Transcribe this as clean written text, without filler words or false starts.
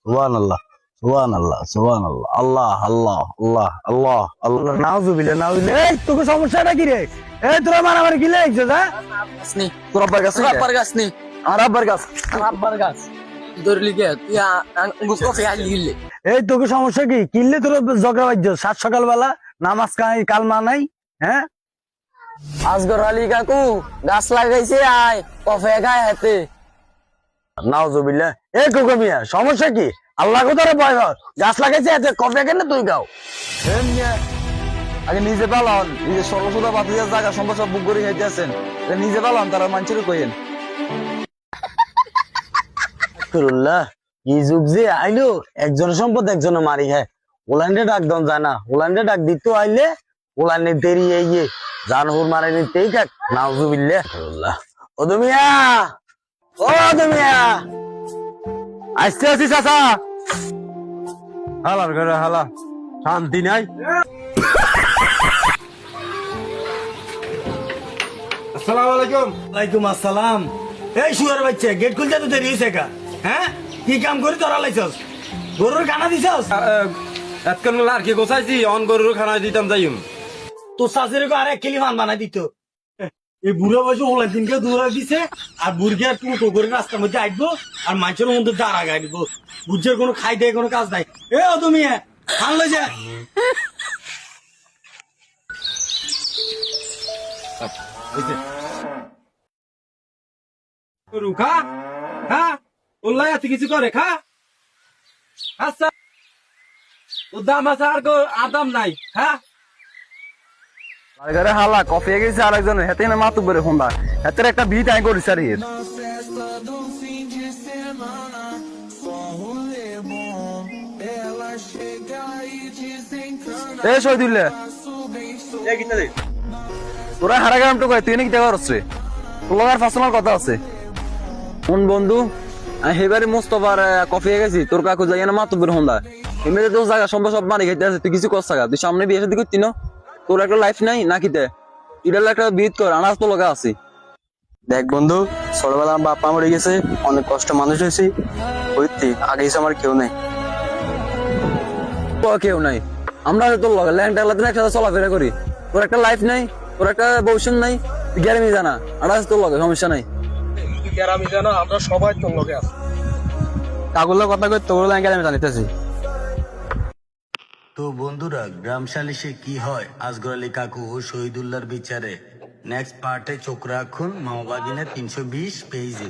সুবহানাল্লাহ সুবহানাল্লাহ সুবহানাল্লাহ আল্লাহ আল্লাহ আল্লাহ আল্লাহ আল্লাহ নাউজুবিল্লাহ নাউজুবিল্লাহ। এই তোকে সমস্যাটা কি রে? এই তোরা মারামারি কি লাগছে? আসনি তোর আব্বার কাছে তোর আব্বার গাছ নি আমার আব্বার কাছে। আমার আব্বার গাছ ধরলি কে তুই কফি আইলি গিলে এই তোকে সমস্যা কি? কিনলে তোর ঝগড়া বাজ্য সাত সকালবেলা নামাজ কালমা নাই? হ্যাঁ আসগর আলী কাকু গাছ লাগাইছে আয় কফি খায় হাতে নাউজুবিল্লাহ। এই কোকা মিয়া সমস্যা কি? আল্লাহ কোথারে ভয় কর, গাছ লাগাইছে এতে কফি কেন তুই গাও? আগে নিজে পালন, নিজে ষোলোশোটা বাতিজার জায়গা সম্পদ সব বুক করে খাইতেছেন, নিজে পালন তারা মানুষের কইেন। আস্তাগফিরুল্লাহ, কি যুগ যে আইলো, একজনের সম্পদ একজনে মারি খায়। ওলান্ডে ডাক দন যায় না, ওলান্ডে ডাক দিত আইলে ওলান্ডে দেরি এই জানহুর মারে নিতেই কাক। নাউজুবিল্লাহ। ও দুমিয়া, ও দুমিয়া, আসতে আছি চাচা। হালার ঘরে হালা, শান্তি নাই। আসসালামু আলাইকুম। ওয়ালাইকুম আসসালাম। এই শুয়ার বাচ্চা, গেট খুলতে তো দেরি হয়েছে কা? হ্যাঁ কি কাম করে তোরা লাইছস? গরুর খানা দিছস? এতক্ষণ আর কি গোছাইছি, অন গরুর খানা দিতাম যাইম। তোর শাশুড়ি আর এক কিলি মান বানাই দিত। এই বুড়ো বয়সে ওলা দিনকে দূরে দিছে, আর বুড়গে আর তুমি করে রাস্তার মধ্যে আসবো, আর মাছের মধ্যে দাঁড়া গাই দিব। বুঝছের কোনো খাই দেয় কোনো কাজ নাই। এ ও তুমি খান লইছে। গরু খা, খা, ওল্লাই আছে কিছু করে খা। আচ্ছা, ও দাম আছে আর আদাম নাই, হ্যাঁ। ঘরে হালা কফি গেছে আরেকজনের হেতে না মাতু বরে ফোনদা হেতের একটা ভিট আই করিস আর এর এ শহীদুল্লাহ তোরা হারা গ্রাম তো কয় তুই নাকি দেখা করছে তোর লগার পার্সোনাল কথা আছে কোন বন্ধু আমি হেবারে মোস্তফার কফি গেছি তোর কাকু যাই না মাতু বরে ফোনদা এমনিতে তো জায়গা সম্ভব সব মারি খাইতে আছে তুই কিছু কর থাকা তুই সামনে বিয়ে শাদী করতি না তোর একটা লাইফ নাই নাকি তে ইডাল একটা বিট কর আনাজ তো লগা আছে দেখ বন্ধু, ছোটবেলা আমার বাপ মা মরে গেছে, অনেক কষ্ট মানুষ হয়েছি, হইতে আগে এসে আমার কেউ নেই। কেউ নাই আমরা তোর লগে ল্যান্ড টাগলাতে একসাথে চলাফেরা করি তোর একটা লাইফ নাই তোর একটা ভবিষ্যৎ নাই তুই গ্যারামি জানা আড়াই তোর লগে সমস্যা নাই আমি জানো আমরা সবাই তোর লগে আছি কাগুলো কথা কই তোর লাগে আমি জানিতেছি। তো বন্ধুরা, গ্রাম সালিশে কি হয় আসগর আলী কাকু ও শহীদুল্লাহর বিচারে নেক্সট পার্টে চোখ রাখুন মামাবাগিনা 320 পেজে।